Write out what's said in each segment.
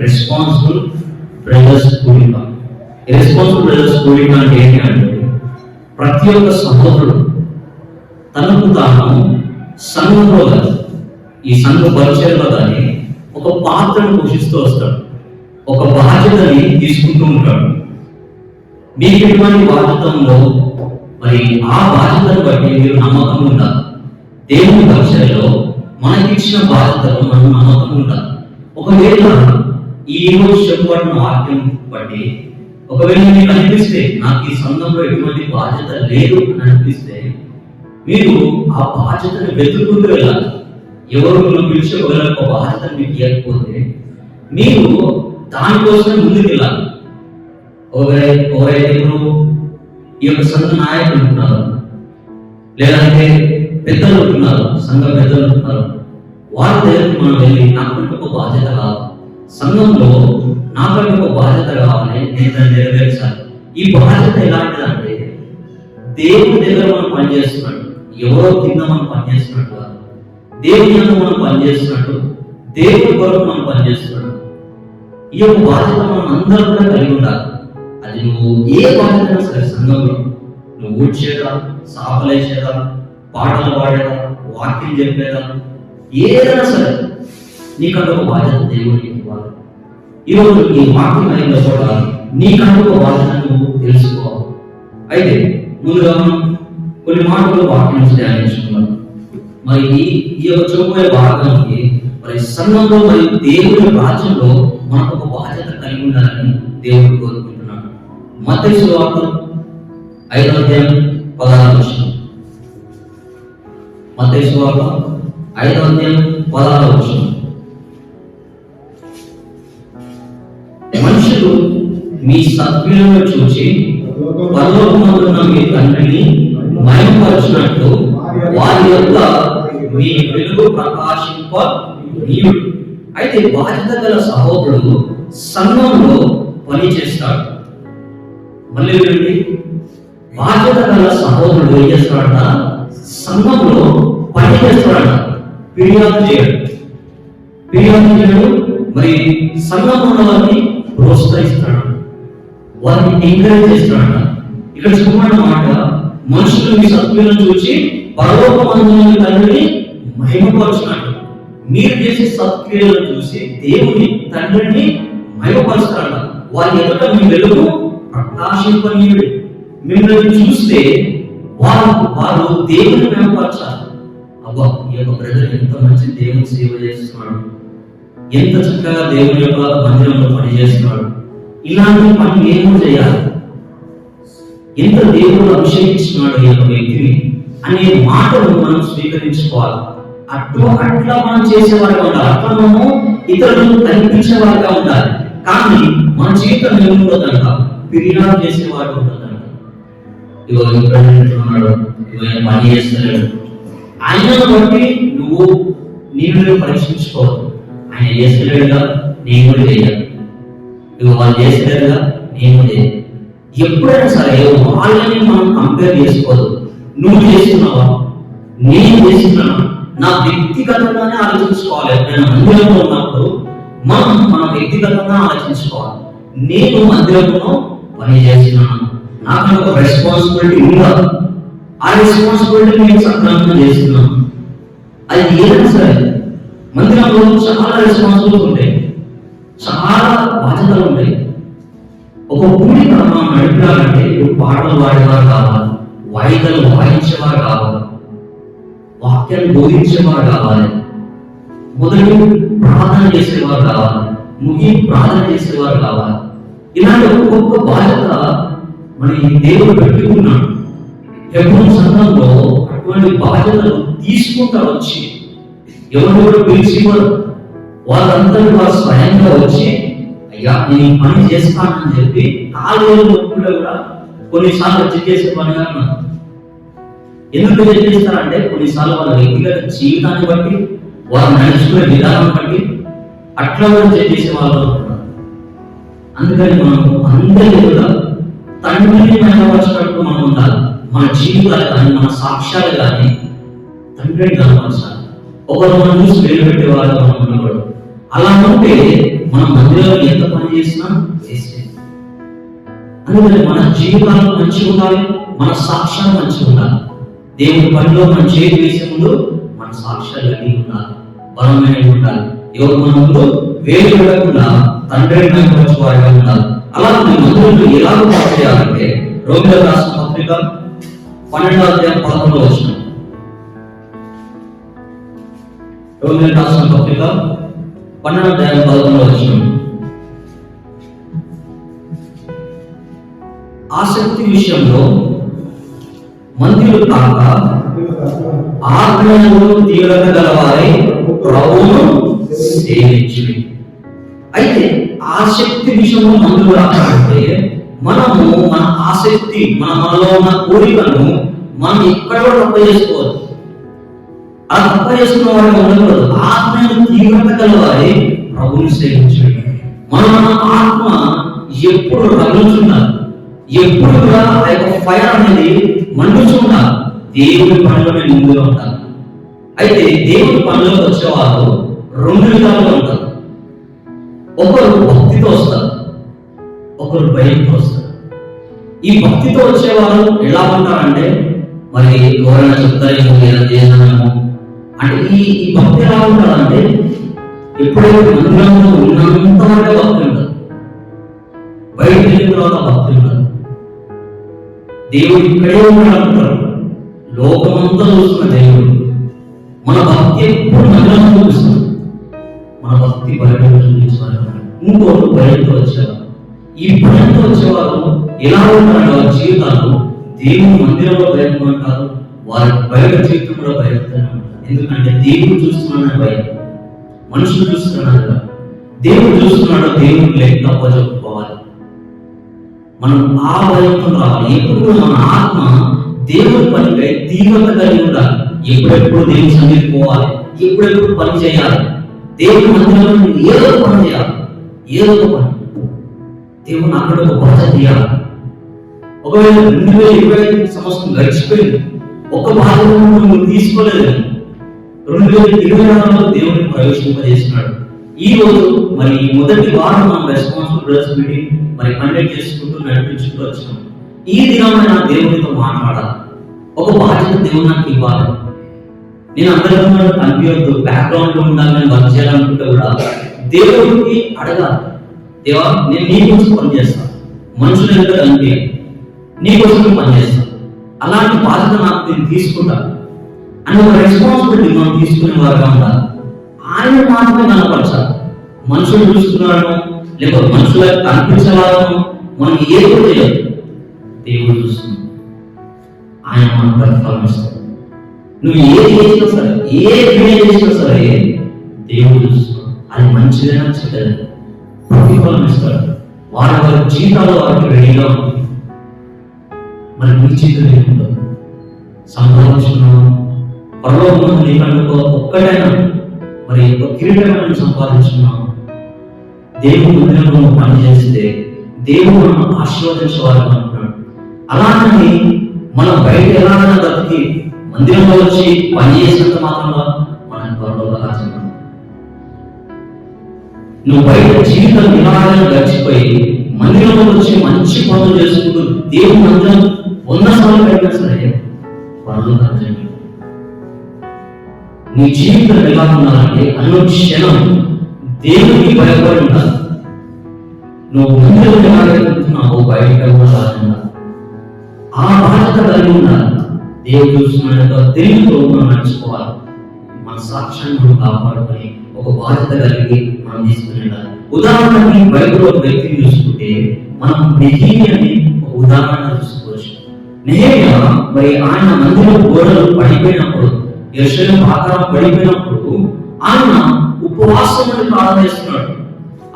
Responsible brothers కూడిక. Responsible brothers కూడిక అంటే ఏంటి అంటే, ప్రతి ఒక్క సహోదరుడు తనకు తాను సంఘంలో కానీ ఈ సంఘ పరిచయంలో కానీ ఒక పాత్రను పోషిస్తూ వస్తాడు, ఒక బాధ్యతని తీసుకుంటూ ఉంటాడు. మీకు ఎటువంటి బాధ్యత ఉందో మరి ఆ బాధ్యతను బట్టి మీరు నమ్మకం ఉండాలి. దేవుని పరిచయంలో మనకిచ్చిన బాధ్యతలు మనం నమ్మకం ఉండాలి. ఒకవేళ ఈ రోజు చెప్పబడిన వాక్యం బట్టి ఒకవేళ మీకు అనిపిస్తే నాకు ఈ సంఘంలో ఎటువంటి బాధ్యత లేదు అని అనిపిస్తే మీరు ఆ బాధ్యతను వెతుక్కుంటూ వెళ్ళాలి. ఎవరు పిలిచి ఒకవేళ ఒక బాధ్యతను మీకు ఇవ్వకపోతే మీరు దానికోసమే ముందుకు వెళ్ళాలి. ఎవరైతే ఈ యొక్క సంఘ నాయకులు ఉంటున్నారు, లేదంటే పెద్దలు ఉంటున్నారు, సంఘ పెద్దలు ఉంటున్నారు, వాళ్ళ దగ్గరికి మనం వెళ్ళి నాకంటే ఒక బాధ్యత కావాలి, సంఘంలో నాకంటే ఒక బాధ్యత కావాలి, నేను దాన్ని నెరవేర్చాలి. ఈ బాధ్యత ఎలాంటిదంటే దేవుని దగ్గర మనం పనిచేస్తున్నట్టు, ఎవరో కింద మనం పనిచేస్తున్నట్టు, దేవుని యందు మనం పనిచేస్తున్నట్టు, దేవుని కొరకు మనం పనిచేస్తున్నట్టు. ఈ యొక్క బాధ్యత మనం అందరం కూడా కలిగి ఉండాలి. అది నువ్వు ఏ బాధ్యత సరే, సంఘంలో నువ్వు ఊడ్చేదా, సాపలేసేదా, పాటలు పాడేదా, వాక్యం చెప్పేదా, ఏదైనా సరే నీకంటూ ఒక బాధ్యత దేవుడికి ఇవ్వాలి. ఈరోజు ఈ వాక్యం అయిన కూడా నీకంటూ ఒక బాధ్యత నువ్వు తెలుసుకోవాలి. అయితే ముందుగా కొన్ని మాటలు వాక్యం ధ్యానించుకున్నాం. మరి ఈ యొక్క చూపే భాగానికి మరి సంఘంలో మరియు దేవుడి రాజ్యంలో మనకు ఒక బాధ్యత కలిగి ఉండాలని దేవుడు కోరుకుంటున్నాడు. మత్తయి సువార్త 5వ అధ్యాయం 16వ వచనం. మత్తయి సువార్త 5వ అధ్యాయం 16వ వచనం. మనుషులు మీ సత్క్రియలను చూచి పరలోకమందున్న మీ తండ్రిని మహిమపరచినట్టు వారి యొక్క మీ వెలుగు ప్రకాశింపనీయుడు. అయితే బాధ్యత గల సహోదరుడు సంఘంలో పని చేస్తాడు. మళ్ళీ బాధ్యత గల సహోదరుడు ఏం చేస్తాడట? సంఘంలో పని చేస్తాడట. ఫిర్యాదు చేయడు, మరి సంఘంలో ఉన్న వారిని ప్రోత్సహిస్తాడు, వారిని ఎంకరేజ్ చేస్తాడట. ఇక్కడ చెప్పిన మాట, మనుషులు మీ సత్క్రియలను చూసి పరలోకమందున్న తండ్రిని మహిమపరచినట్టు. మీరు చేసే సత్క్రియలను చూసి దేవుని తండ్రిని మహిమపరుస్తారట. వారి ఎదుట మీ వెలుగు ప్రకాశింపనీయుడు. మిమ్మల్ని చూస్తే వారు దేవుని మహిమపరచాలి. అబ్బా, ఈ యొక్క బ్రదర్ ఎంత మంచి దేవుని సేవ చేస్తున్నాడు, ఎంత చక్కగా దేవుని యొక్క మందిరంలో పనిచేస్తున్నాడు, ఇలాంటి పని ఏమో చేయాలి, ఎంత దేవుడు అభిషేకిస్తున్నాడు ఈ యొక్క వ్యక్తిని అనే మాటను మనం స్వీకరించుకోవాలి. అట్లా మనం చేసేవారుగా ఉండాలి. అట్లా మనము ఇతరులను కనిపించేవారుగా ఉండాలి. కానీ మన జీవితం ఏముంటుందంట? ఫిర్యాదు చేసేవాడు ఉంటుందంట. ఇవాళ ఉన్నాడు, ఇవాళ పని చేస్తున్నాడు, ఆయనను బట్టి నేను పరీక్షించుకోవద్దు. ఆయన చేస్తలేడుగా నేను కూడా చేయాలి, వాళ్ళు చేస్తలేడుగా నేను చేయాలి. ఎప్పుడైనా సరే వాళ్ళని మనం కంపేర్ చేసుకోవద్దు. నువ్వు చేస్తున్నావా, నేను చేస్తున్నాను, నా వ్యక్తిగతంగానే ఆలోచించుకోవాలి. నేను మందిరంలో ఉన్నప్పుడు మన వ్యక్తిగతంగా ఆలోచించుకోవాలి. నేను మందిరంలో పని చేస్తున్నాను, నాకు ఒక రెస్పాన్సిబిలిటీ ఉందా, ఆ రెస్పాన్సిబిలిటీ నేను సక్రమంగా చేస్తున్నాను. అది ఏదైనా సరే మందిరంలో చాలా రెస్పాన్సిబిలిటీ ఉంటాయి, చాలా బాధ్యతలు ఉంటాయి. ఒక కూడిక మనం నడిపాలంటే పాటలు పాడేవారు కావాలి, వాయిద్యాలు వాయించేవారు కావాలి, వాక్యాన్ని బోధించేవారు కావాలి, మొదటి ప్రార్థన చేసేవారు కావాలి, ముగింపు ప్రార్థన చేసేవారు కావాలి. ఇలాంటి ఒక్కొక్క బాధ్యత మరి దేవుడు పెట్టుకున్నాడు. ఎప్పుడు సంఘంలో అటువంటి బాధ్యతలు తీసుకుంటా వచ్చి ఎవరు పిలిచివారు వాళ్ళందరూ వారు స్వయంగా వచ్చి, అయ్యా నేను ఈ పని చేస్తానని చెప్పి నాలుగు కూడా కొన్నిసార్లు వచ్చి చేసే పనిగా ఉన్నారు. ఎందుకు చేస్తారంటే కొన్నిసార్లు వాళ్ళ వ్యక్తిగత జీవితాన్ని బట్టి, వారు నడుచుకునే విధానం బట్టి అట్లా కూడా చేసే వాళ్ళు. అందుకని మనం అందరి కూడా తండ్రిని మహిమపరచినట్టు మనం ఉండాలి. మన జీవితాలు కానీ మన సాక్ష్యాలు కానీ తండ్రిని కనపరచాలి. ఒకరు మనం చూసి వేలు పెట్టేవాళ్ళు మనం ఉండకూడదు. అలా ఉంటే మనం మందిరంలో ఎంత పని చేసినా చేస్తే, అందుకని మన జీవితాలు మంచిగా ఉండాలి, మన సాక్ష్యాలు మంచిగా ఉండాలి. దేవుడి పనిలో మనం చేతి వేసే ముందు మన సాక్ష్యాలు కలిగి ఉండాలి, బలమైనవి ఉండాలి. ఎవరు మన ముందు వేలు పెట్టకుండా తండ్రిని మహిమపరచువారుగా ఉండాలి. అలా మందిరంలో ఎలా పాటు చేయాలంటే రోమిలకు రాసిన పత్రిక 12వ అధ్యాయం 11వ వచనం. రోమిలకు రాసిన పత్రిక 12వ అధ్యాయం 11వ వచనం. ఆసక్తి విషయంలో మందిరు కాక ఆజ్ఞలు తీవ్రత గలవారై ప్రభువును సేవించుడి. అయితే ఆసక్తి విషయంలో మందులు రావాలంటే మనము మన ఆసక్తి మనలో ఉన్న కోరికను మనం ఎక్కడ కూడా తప్ప చేసుకోవాలి. ఆ తప్ప చేసుకున్న వాడిని ఉండకూడదు. ఆత్మను తీవ్రత కలవాలి ప్రభువుని సేవించండి. మన ఆత్మ ఎప్పుడు రగులుచుండాలి, ఎప్పుడు కూడా ఆ యొక్క ఫైర్ అనేది మండుచుండాలి. దేవుడి పనిలో ముందుగా ఉంటారు. అయితే దేవుడి పనిలోకి వచ్చేవారు రెండు విధాలుగా ఉంటారు. ఒకరు భక్తితో వస్తారు, ఒకరు భయంతో వస్తారు. ఈ భక్తితో వచ్చేవారు ఎలా ఉంటారంటే, మరి ఎవరైనా చెప్తారేమో లేదా చేసామేమో అంటే ఈ భక్తి ఎలా ఉంటారంటే, ఎప్పుడైతే మందిరంలో ఉన్నంత వరకే భక్తి ఉంటుంది, బయట వెళ్ళిన తర్వాత భక్తి ఉంటుంది. దేవుడు ఇక్కడే ఉంటాడు, లోకమంతా చూస్తున్న దేవుడు. మన భక్తి ఎప్పుడు మందిరంలో చూపిస్తుంది, మన భక్తి బయట చూపించాలి. ఇంకోటి భయంతో వచ్చేవారు. ఈ భయంతో వచ్చేవారు ఎలా ఉంటారంటే వారి జీవితాలు దేవుని మందిరంలో భయంతో ఉంటారు, వారి బయట జీవితం కూడా భయంతో ఉంటారు. ఎందుకంటే దేవుడు చూస్తున్నాడని భయం, మనుషులు చూస్తున్నాడు కదా. దేవుడు చూస్తున్నాడు, దేవుడికి లెక్క అప్పచెప్పుకోవాలి. మనం ఆ భయంతో రావాలి. ఎప్పుడు మన ఆత్మ దేవుడి పనిపై తీవ్రత కలిగి ఉండాలి. ఎప్పుడెప్పుడు దేవుని సన్నిధికి పోవాలి, ఎప్పుడెప్పుడు పని చేయాలి. దేవుని మందిరంలో ఏదో పని చేయాలి, ఏదో పని. దేవుని అక్కడ ఒక బాధ్యత చేయాలి. ఒకవేళ 2025 సంవత్సరం గడిచిపోయింది, ఒక బాధ్యత నువ్వు తీసుకోలేదు. 2026లో దేవుడిని ప్రవేశింపజేస్తున్నాడు. ఈ రోజు మరి మొదటి వారం మనం రెస్పాన్సిబుల్ బ్రదర్స్ మీటింగ్ మరి కండక్ట్ చేసుకుంటూ నడిపించుకుంటూ వచ్చినాం. ఈ దినమైన దేవుడితో మాట్లాడాలి, ఒక బాధ్యత దేవుడు నాకు ఇవ్వాలి. నేను అందరిలో కనిపించద్దు, బ్యాక్గ్రౌండ్ లో ఉండాలి, నేను వర్క్ చేయాలనుకుంటే కూడా దేవుడికి అడగాలి. దేవా, నేను నీ కోసం పనిచేస్తాను, మనుషుల దగ్గర కనిపించాలి, నీ కోసం పనిచేస్తాను. అలాంటి బాధ్యత నాకు నేను తీసుకుంటాను అని ఒక రెస్పాన్సిబిలిటీ మనం తీసుకునే వారుగా ఉండాలి. ఆయన మాత్రమే కనపరచాలి. మనుషులు చూస్తున్నాడు లేకపోతే మనుషులకు కనిపించేవాళ్ళను మనం ఏదో తెలియదు, దేవుడు చూస్తున్నాడు. ఆయన మనం ప్రతిఫలం ఇస్తాడు. నువ్వు ఏది చేసినా సరే, ఏ క్రియ చేసినా సరే దేవుడు చూస్తున్నాడు. అది మంచిదైనా చెడ్డదైనా ప్రతిఫలం ఇస్తాడు. వారి వారి జీవితాలు వారికి రెడీగా ఉంటుంది. మరి నీ జీవితం ఏముంటుంది? సంపాదించుకున్నావు, పరలోకం నీకంటూ ఒక్కటైనా మరి ఒక కిరీటమైన సంపాదించుకున్నావు. దేవుడు మందిరంలో పని చేస్తే దేవుడు మనం ఆశీర్వదించేవారు అంటున్నాడు. అలాంటి మనం బయట ఎలాగైనా బ్రతికి మందిరంలో వచ్చి పని చేసినంత మాత్రంగా మన పరలోక రాజ్యం. నువ్వు బయట జీవితం నిరాశగా గడిచిపోయి మందిరంలో వచ్చి మంచి పనులు చేసుకుంటూ దేవుని మందిరం 100 సార్లు అయినా సరే పనులు రాజ్యం. నీ జీవితం ఎలా ఉండాలంటే అనుక్షణం దేవునికి భయపడి ఉండాలి. నువ్వు మందిరం ఎలాగైతున్నావు బయట కూడా ఆ బాధ్యత కలిగి ఉండాలి. దేవుడు చూస్తున్న దేవుడితో మనం నడుచుకోవాలి. మన సాక్ష్యాన్ని మనం కాపాడుకొని ఒక బాధ్యత కలిగి మనం తీసుకుని ఉండాలి. ఉదాహరణకి బైబిల్లో ఒక వ్యక్తిని చూసుకుంటే మనం నెహెమ్యాని ఒక ఉదాహరణ చూసుకోవచ్చు. నెహెమ్యా మరి ఆయన మందిరం గోడలు పడిపోయినప్పుడు, యెరూషలేము ఆకారం పడిపోయినప్పుడు ఆయన ఉపవాసం అని ప్రార్థన చేస్తున్నాడు.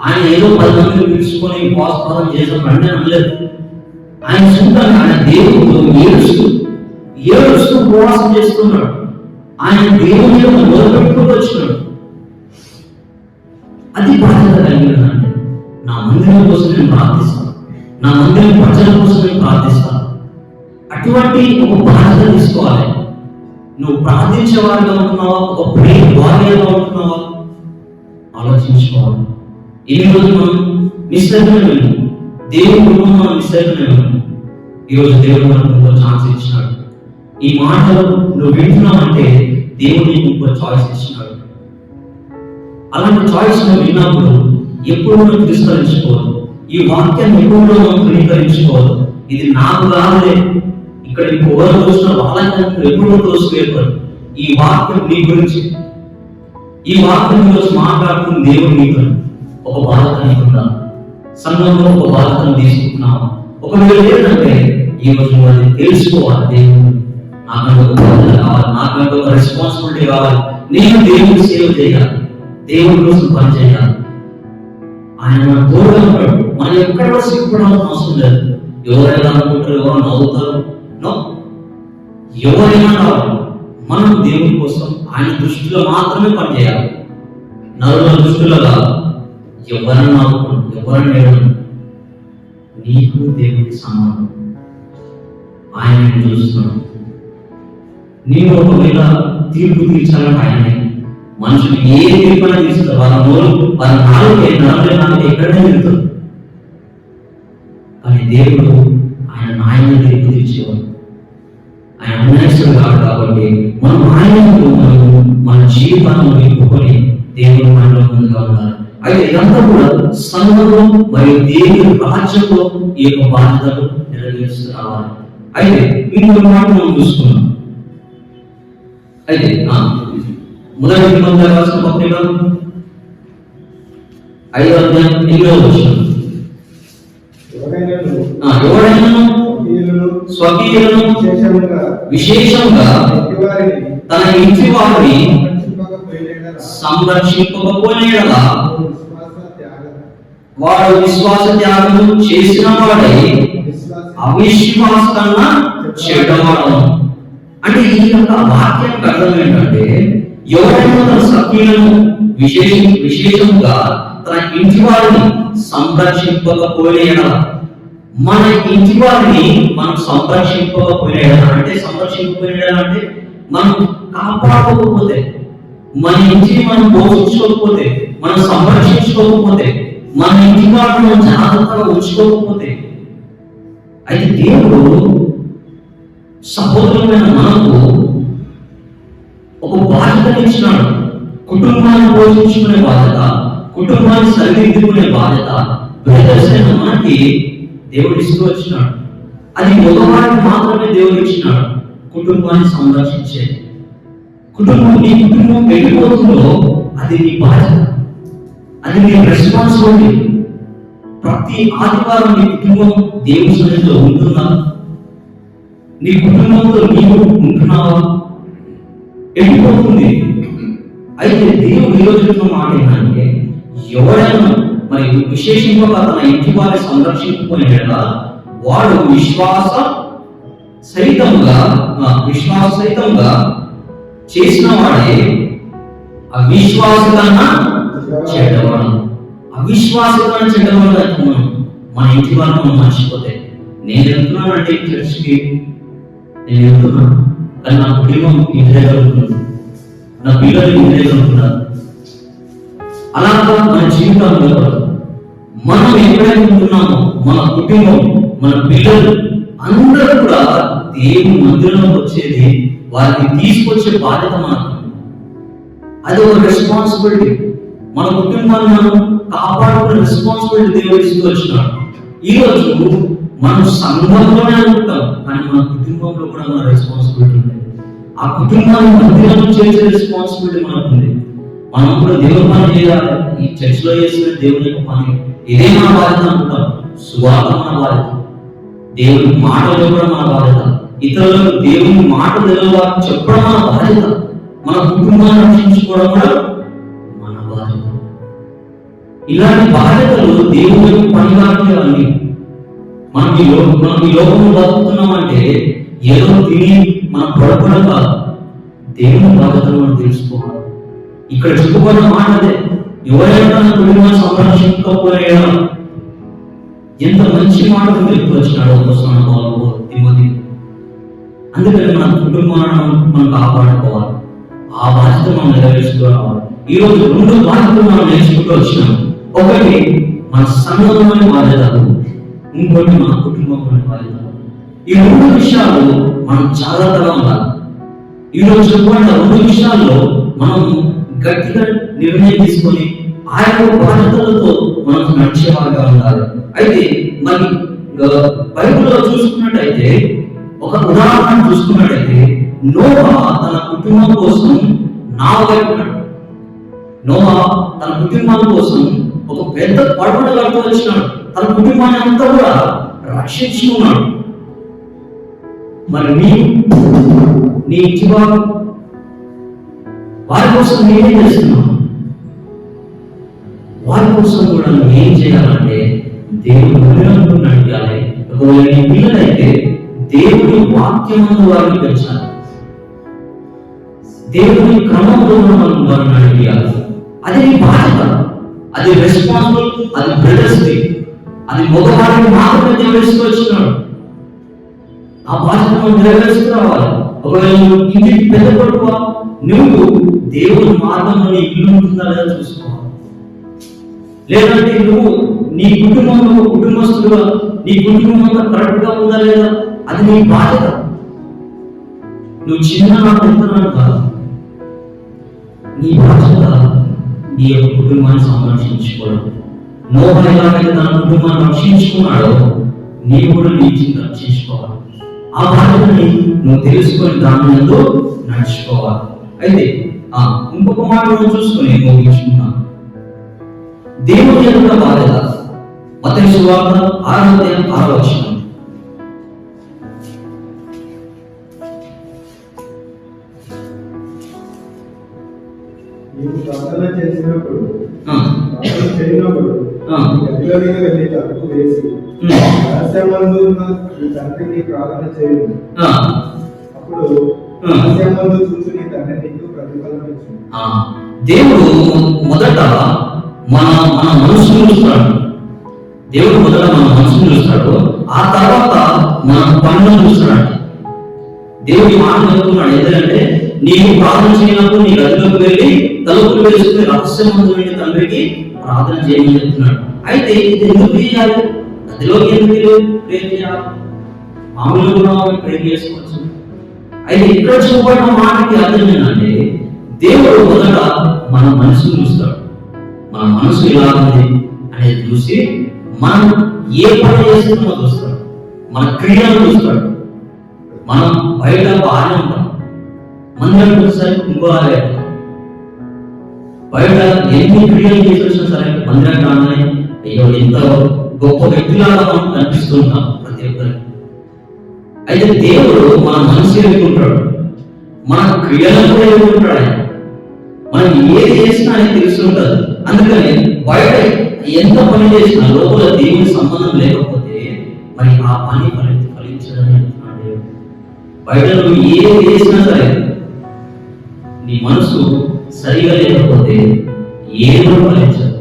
ఆయన ఏదో 10 మందిని పిలుచుకొని ఉపవాసం చేసిన అంటే అనలేదు. ఆయన సొంతంగా ఆయన దేవుడు ఏడుస్తూ ఉపవాసం చేస్తున్నాడు. ఆయన దేవుని మొదలుపెట్టుకుంటూ వచ్చినాడు. అది బాధ్యత కలిగినదంటే నా మందిరం కోసం నేను ప్రార్థిస్తాను, నా మందిరం ప్రజల కోసం నేను ప్రార్థిస్తాను. అటువంటి ఒక బాధ్యత తీసుకోవాలి. నువ్వు ప్రార్థించే వారిగా ఉంటున్నావా, ఒక ప్రేమ వారిగా ఉంటున్నావా ఆలోచించుకోవాలి. ఎన్ని రోజులు మనం నిశ్చయమే దేవుడు మనం నిశ్చయమే. ఈరోజు దేవుడు మనకు ఛాన్స్ ఇచ్చినాడు. ఈ మాటలు నువ్వు వింటున్నావంటే దేవుడు నీకు ఇంకో చాయిస్ ఇచ్చినాడు. అలాంటి చాయిస్ నువ్వు విన్నప్పుడు ఎప్పుడు నువ్వు తిరస్కరించుకోవద్దు. ఈ వాక్యాన్ని ఎప్పుడు మనం ధృవీకరించుకోవద్దు. ఇది నాకు కాదులే, ఇక్కడ నీకు ఎవరు చూసిన వాళ్ళకి ఎప్పుడు తోసివేయకూడదు. ఈ వాక్యం నీ గురించి, ఈ వాక్యం గురించి మాట్లాడుతున్న దేవుడు నీకు ఒక బాధ్యత నీకున్నా, సంఘంలో ఒక బాధ్యతను తీసుకుంటున్నావు. ఒకవేళ ఏంటంటే ఈ రోజు అది తెలుసుకోవాలి. దేవుడు నాకంటే ఒక బాధ్యత కావాలి, నాకంటే ఒక రెస్పాన్సిబిలిటీ కావాలి. నేను దేవుడికి సేవ చేయాలి, దేవుడి కోసం పని చేయాలి. ఆయన మన తోడుగా ఉంటాడు. మనం ఎక్కడ సిగ్గుపడాల్సిన అవసరం లేదు. ఎవరైనా అనుకుంటారు, ఎవరు నవ్వుతారు, ఎవరైనా కావాలి. మనం దేవుడి కోసం ఆయన దృష్టిలో మాత్రమే పనిచేయాలి, నలుగుల దృష్టిలో కాదు. ఎవరన్నా అనుకోండి, ఎవరన్నా ఏమన్నా, నీకు దేవుడికి సమానం. ఆయన చూస్తున్నాడు. నీవు ఒకవేళ తీర్పు తీర్చాలంటే ఆయనే. మనుషులు ఏ తీర్పున తీస్తారు, వాళ్ళ నోరు వాళ్ళ నాలుగు ఎక్కడనే వెళ్తారు. కానీ దేవుడు ఆయన నాయన తీర్పు తీర్చేవాడు. ఆయన అన్యాయస్తుడు కాదు. కాబట్టి మనం ఆయనకు మన జీవితాలను నింపుకొని దేవుడు మనలో ముందుగా ఉండాలి. అయితే ఇదంతా కూడా సంఘంలో మరియు దేవుని రాజ్యంలో ఈ యొక్క బాధ్యతలు నెరవేరుస్తూ రావాలి. అయితే ఇంకొక మాట మనం చూసుకున్నాం. అయితే మొదటి నిబంధన రాసిన పత్రిక 5వ అధ్యాయం 8వ వచనం, ఎవరైనా స్వకీయులను విశేషంగా తన ఇంటి వారిని సంరక్షింపకపోయినా వాడు విశ్వాస త్యాగం చేసిన వాడే అవిశ్వాస కన్నా చెడ్డవాడు. అంటే ఈ యొక్క వాక్యానికి అర్థం ఏంటంటే, ఎవరైనా తన సఖీలను విశేషంగా తన ఇంటి వారిని సంరక్షింపకపోయినా, మన ఇంటి వారిని మనం సంరక్షింపకపోయినా అంటే, సంరక్షింపకపోయినా అంటే మనం కాపాడకపోతే, మన ఇంటిని మనం పోషించుకోకపోతే, మనం సంరక్షించుకోకపోతే, మన ఇంటి వారిని మనం జాగ్రత్తగా ఉంచుకోకపోతే, అయితే దేవుడు సహోదరులైన మనకు ఒక బాధ్యత ఇచ్చినాడు. కుటుంబాన్ని పోషించుకునే బాధ్యత, కుటుంబాన్ని సరిదిద్దుకునే బాధ్యత బ్రదర్సైన మనకి దేవుడు ఇస్తూ వచ్చినాడు. అది మగవాడికి మాత్రమే దేవుడు ఇచ్చినాడు, కుటుంబాన్ని సంరక్షించే. నీ కుటుంబం వెళ్ళిపోతుందో అది నీ బాధ్యత, అది నీ రెస్పాన్సిబిలిటీ. ప్రతి ఆదివారం నీ కుటుంబం దేవుని సన్నిధిలో ఉంటుందా? నీ కుటుంబంతో నీవు ఉంటున్నావా? వెళ్ళిపోతుంది. అయితే దేవుడు ఈరోజు మాట ఏంటంటే, ఎవరైనా మరి విశేషంగా తన ఇంటి వారి సంరక్షించుకునేలా వాడు విశ్వాస సహితంగా చేసిన వాడే అవిశ్వాస కన్నా చెడ్డవాడు. అవిశ్వాస కన్నా చెడ్డవాడు అంటున్నాం. మన ఇంటి వారిని మనం మర్చిపోతే, నేను వెళ్తున్నానంటే చర్చికి, నేను వెళ్తున్నాను కానీ నా కుటుంబం ఇంటి దగ్గర ఉంటుంది, నా పిల్లలు ఇంటి దగ్గర ఉంటున్నారు. అలాగా మన జీవితంలో మనం ఎక్కడైతే ఉంటున్నామో మన కుటుంబం, మన పిల్లలు అందరూ కూడా దేవుని మందిరంలోకి వచ్చేది, వారిని తీసుకొచ్చే బాధ్యత మనకు. అది ఒక రెస్పాన్సిబిలిటీ. మన కుటుంబాన్ని మనం కాపాడుకునే రెస్పాన్సిబిలిటీ దేవుడు ఇస్తూ వచ్చినాడు. ఈరోజు మనం సంఘంలోనే అనుకుంటాం, కానీ మన కుటుంబంలో కూడా మన రెస్పాన్సిబిలిటీ ఉంది. ఆ కుటుంబాన్ని మందిరంలో చేసే రెస్పాన్సిబిలిటీ మనకు ఉంది. మనం కూడా దేవుని పని చేయాలి. ఈ చర్చిలో చేసిన దేవుని యొక్క పని ఇదే మన బాధ్యత అనుకుంటాం. సువార్త మన బాధ్యత, దేవుని మాటలు చెప్పడం మన బాధ్యత, ఇతరులకు దేవుని మాట తెలియవారు చెప్పడం మన బాధ్యత, మన కుటుంబాన్ని రక్షించుకోవడం కూడా మన బాధ్యత. ఇలాంటి బాధ్యతలు దేవుని యొక్క పని కాబట్టి అన్ని. మనం ఈ లోకంలో బతుకుతున్నామంటే ఏదో తిని మనం పడపడం కాదు, దేవుని బాధ్యతను మనం తెలుసుకోవాలి. ఇక్కడ చెప్పుకున్న మాట అదే, ఎవరైనా తన కుటుంబాన్ని సంరక్షించకపోయినా ఎంత మంచి మాటలు తెలుపుకొచ్చినాడో అపోస్తలుడైన పౌలు తిమోతికి. అందుకని మన కుటుంబాలను మనం కాపాడుకోవాలి, ఆ బాధ్యత మనం నెరవేర్చుతూ రావాలి. ఈ రోజు 2 బాధ్యతలు మనం నేర్చుకుంటూ వచ్చినాం. ఒకటి మన సంఘంలోని బాధ్యతలు, ఇంకోటి మన కుటుంబంలోని బాధ్యతలు. ఈ 2 విషయాలు మనం జాగ్రత్తగా ఉండాలి. ఈ రోజు చెప్పబడిన 2 విషయాల్లో మనం గట్టిగా నిర్ణయం తీసుకొని ఆ యొక్క బాధ్యతలతో మనం నడిచేవారుగా ఉండాలి. అయితే మరి బైబిల్లో చూసుకున్నట్టయితే, ఒక ఉదాహరణ చూసుకున్నట్టయితే, నోవా తన కుటుంబం కోసం నావ కట్టినాడు. నోవా తన కుటుంబం కోసం ఒక పెద్ద పడవ కడుతూ వచ్చినాడు. తన కుటుంబాన్ని అంతా కూడా రక్షించుకున్నాడు. మరి నీ ఇంటి వారి కోసం నేనేం చేస్తున్నావు? వారి కోసం కూడా నువ్వు ఏం చేయాలంటే దేవుడు నడియాలి. ఒకవేళ నీ పిల్లలైతే దేవుని వాక్యమును వారిని పెంచాలి, దేవుని క్రమంలో వారిని నడియాలి. అది నీ బాధ్యత, అది రెస్పాన్సిబుల్, అది బ్రదర్స్ది, అది మగవాడిని మాత్రమే దేవుడిస్తూ వచ్చినాడు. ఆ బాధ్యతను నెరవేరుస్తూ రావాలి. ఒకవేళ నువ్వు ఇంటికి పెద్ద కొడుకు, నువ్వు దేవుని మార్గంలో నీ ఇల్లు ఉంటుందా లేదా చూసుకోవాలి. లేదంటే నువ్వు నీ కుటుంబంలో కుటుంబస్తులుగా నీ కుటుంబం అంతా కరెక్ట్ గా ఉందా లేదా, అది నీ బాధ్యత. నువ్వు చిన్ననాడు వెళ్తున్నాడు కాదు, నీ బాధ్యత నీ యొక్క కుటుంబాన్ని సంరక్షించుకోవడం. నోవా ఎలాగైతే తన కుటుంబాన్ని రక్షించుకున్నాడో నీవు కూడా నీ జీవితం రక్షించుకోవాలి. ఆ బాధ్యతని నువ్వు తెలుసుకొని దాని ఎందు నడుచుకోవాలి. అయితే ఇంకొక మాట మనం చూసుకొని ముగించుకున్నాను. దేవుని యొక్క బాధ్యత మత్తయి సువార్త 6:6. ప్రార్థన చేసినప్పుడు వెళ్ళి తలుపు వేసి రహస్యమందు నీ తండ్రికి ప్రార్థన చేయను, అప్పుడు రహస్యమందు చూసి నీ తండ్రి నీకు ప్రతిఫలం ఇచ్చును. దేవుడు మొదట మన మనసును చూస్తాడు. దేవుడు మొదట మన మనసును చూస్తాడు, ఆ తర్వాత మన పనులను చూస్తాడు. దేవుడి మాట చెప్తున్నాడు ఎందుకంటే, నీవు ప్రార్థన చేయనప్పుడు నీ గదిలోకి వెళ్ళి తలుపులు వేసుకుని రహస్యమందు తండ్రికి ప్రార్థన చేయమని చెప్తున్నాడు. అయితే ఇది ఎందుకు చేయాలి? గదిలోకి ఎందుకు ప్రేర్ చేయాలి? మామూలుగా ప్రేర్ చేసుకోవచ్చు. అయితే ఇక్కడ చూపడిన మాటకి అర్థం ఏంటంటే, దేవుడు మొదట మన మనసును చూస్తాడు. మన మనసు ఎలా ఉంది అనేది చూసి మనం ఏ పని చేస్తున్నామో చూస్తాడు. మన క్రియలను చూస్తాడు. మనం బయట బాగానే ఉంటాం, మందిరం చూస్తే ఇంకోలాగే బయట ఎన్ని క్రియలు చేసి వచ్చినా సరే మందిరం కాగానే అయ్యో ఎంత గొప్ప వ్యక్తిలాగా మనం కనిపిస్తుంటాం ప్రతి ఒక్కరికి. అయితే దేవుడు మన మనసు ఎదుర్కొంటాడు, మన క్రియలను కూడా ఎదుర్కొంటాడు. ఆయన మనం ఏది చేసినా ఆయన తెలుస్తుంటారు. అందుకని బయట ఎంత పని చేసినా లోపల దేవుని సంబంధం లేకపోతే మరి ఆ పని ఫలించదని అంటున్నాడు దేవుడు. బయట నువ్వు ఏది చేసినా సరే నీ మనసు సరిగా లేకపోతే ఏదో ఫలించదు.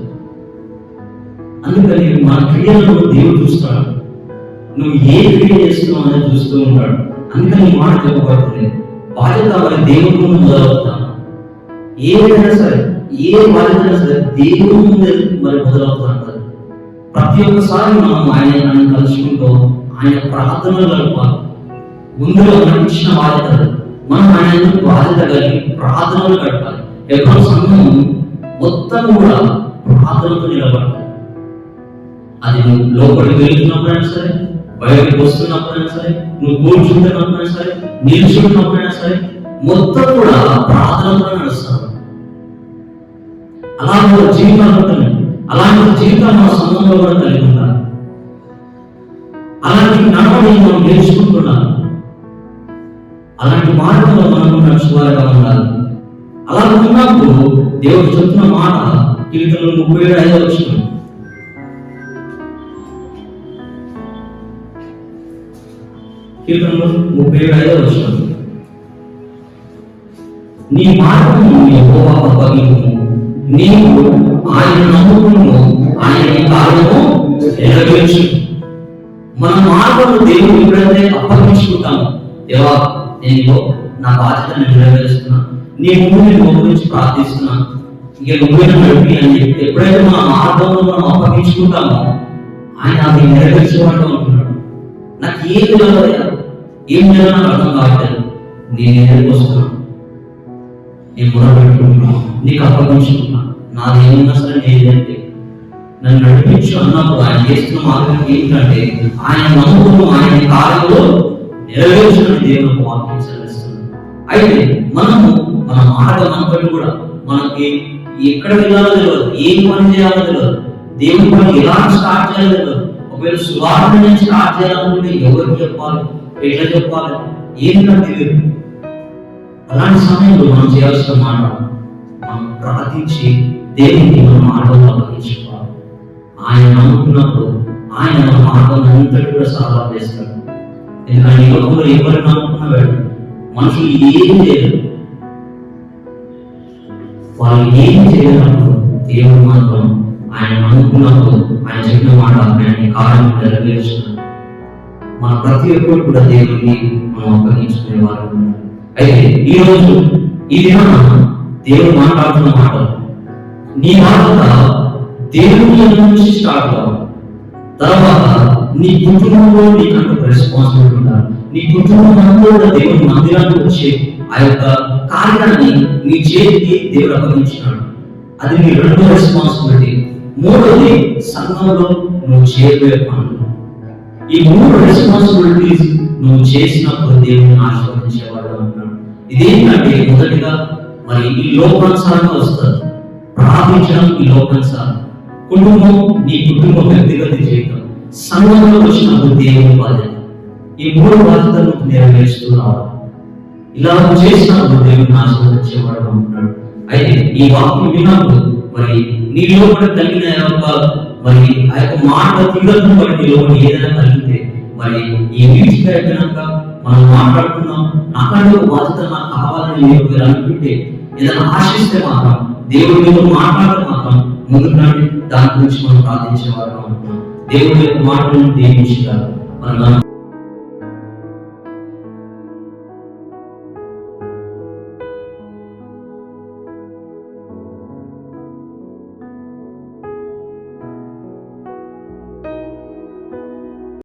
అందుకని మన క్రియలను దేవుడు చూస్తాడు. నువ్వు ఏ క్రియ చేస్తున్నావు అనేది చూస్తూ ఉంటాడు. అందుకని ఈ మాట చెప్పబడుతుంది, బాధ్యత మరి దేవుడి ముందు మొదలవుతాను. ఏదైనా సరే ఏ బాధ్యత సరే దేవుడి ముందు మరి మొదలవుతాడు. ప్రతి ఒక్కసారి మనం ఆయన కలుసుకుంటూ ఆయన ప్రార్థనలు గడపాలి. ముందుగా మనకి ఇచ్చిన బాధ్యత మనం ఆయన బాధ్యత కలిగి ప్రార్థనలు గడపాలి. ఎప్పుడు సంఘం మొత్తం కూడా ప్రార్థనతో నిలబడాలి. అది నువ్వు లోపలికి వెళ్తున్నప్పుడైనా సరే, బయటకు వస్తున్నప్పుడైనా సరే, నువ్వు కూర్చుంటున్నప్పుడైనా సరే, నిల్చున్నప్పుడైనా సరే, మొత్తం కూడా ప్రార్థనతో నడుస్తావు. అలాంటి జీవితాలు ఉంటాయి. అలాంటి జీవితాలు మన సంఘంలో కూడా కలిగి ఉండాలి. అలాంటి నడవడి మనం నేర్చుకుంటున్నాం. అలాంటి మార్గంలో మనం నడుచుకోవాలిగా ఉండాలి. అలా ఉన్నప్పుడు దేవుడు చెప్తున్న మాట కీర్తనలు 37:5. కీర్తనలు 37:5. నీ మార్గము యెహోవా అప్పగింపుము, నీవు ఆయన నమ్ముకును, ఆయన నీ కార్యము నెరవేర్చు. మన మార్గంలో దేవుడు ఎప్పుడైతే అప్పగించుకుంటామో, దేవా నేను నా బాధ్యతను నెరవేరుస్తున్నా, నీ ముందు నేను గురించి ప్రార్థిస్తున్నా, ఇక నువ్వే నడిపి అని చెప్పి ఎప్పుడైతే మన మార్గంలో మనం అప్పగించుకుంటామో ఆయన అది నెరవేర్చేవాడు అంటున్నాడు. నాకు ఏం తెలియదు, ఏం చేయాలో నాకు అర్థం కావట్లేదు, నేను ఎదురుకు వస్తున్నాను, నేను మొదలుపెట్టుకుంటున్నాను, నీకు అప్పగించుకుంటున్నా, నాది ఏమున్నా సరే నేనంటే నన్ను నడిపించు అన్నప్పుడు ఆయన చేస్తున్న మార్గం ఏంటంటే ఆయన నమ్ముకున్న ఆయన కార్యంలో నెరవేర్చుకుని దేవుని వాక్యం సెలవిస్తున్నాడు. అయితే మనము మన మార్గం అంతటి కూడా మనకి ఎక్కడ వెళ్ళాలో తెలియదు, ఏం పని చేయాలో తెలియదు, దేవుని పని ఎలా స్టార్ట్ చేయాలో తెలియదు. ఒకవేళ సువార్త నుంచి స్టార్ట్ చేయాలనుకుంటే ఎవరికి చెప్పాలి, ఎట్లా చెప్పాలి, ఏంటో తెలియదు. అలాంటి సమయంలో మనం చేయాల్సిన మాట, మనం ప్రార్థించి దేవునికి మన మార్గంలో అప్పగించుకోవాలి. ఆయన నమ్ముకున్నప్పుడు ఆయన మన మార్గం అంతటి కూడా సలహా చేస్తాడు. ఎందుకంటే ఈ లోకంలో ఎవరు నమ్ముకున్నా వెళ్ళదు, మనుషులు ఏం చేయరు, వాళ్ళు ఏం చేయనప్పుడు దేవుడు మాత్రం ఆయన నమ్ముకున్నప్పుడు ఆయన చెప్పిన మాట ఆయన కార్యం నెరవేర్చున్నాడు. మన ప్రతి ఒక్కరు కూడా దేవుడికి మనం అప్పగించుకునే వారు ఉన్నారు. అయితే ఈ రోజు ఈ దిన దేవుడు మాట్లాడుతున్న మాట, నీ బాధ్యత దేవుని నుంచి స్టార్ట్ అవ్వాలి. తర్వాత నీ కుటుంబంలో నీకంటూ రెస్పాన్సిబిలిటీ ఉండాలి. నీ కుటుంబం కూడా దేవుని మందిరానికి వచ్చే ఆ యొక్క కార్యాన్ని నీ చేతికి దేవుడు అప్పగించినాడు. అది నీ రెండో రెస్పాన్సిబిలిటీ. మూడోది సంఘంలో నువ్వు చేయబోయే పనులు. ఈ మూడు రెస్పాన్సిబిలిటీస్ నువ్వు చేసినప్పుడు దేవుని ఆశీర్వదించేవాడు అంటున్నాడు. ఇదేంటంటే మొదటిగా మరి ఈ లోకానుసారంగా వస్తుంది, ప్రార్థించడం ఈ లోకానుసారం, కుటుంబం నీ కుటుంబ వ్యక్తిగత జీవితం, సంఘంలో వచ్చినప్పుడు దేవుని బాధ్యత. ఈ మూడు బాధ్యతలు నెరవేరుస్తూ రావాలి. ఇలా చేసినప్పుడు దేవుని ఆశీర్వదించేవాడు అంటున్నాడు. అయితే ఈ వాక్యం విన్నప్పుడు మరి నీ లోపల కలిగిన మరి ఆ యొక్క మాట తీవ్రతను బట్టి నీ లోపల ఏదైనా కలిగితే మరి ఈ వీటికి అయిపోయినాక మనం మాట్లాడుతున్నాం, నాకంటే ఒక బాధ్యత నాకు కావాలని మీరు అనుకుంటే ఏదైనా ఆశిస్తే మాత్రం దేవుడి మీద మాట్లాడటం మాత్రం ముందుకు దాని గురించి మనం ప్రార్థించేవారు అంటున్నాం. దేవుడి యొక్క మాటలను దీవించాలి. మనం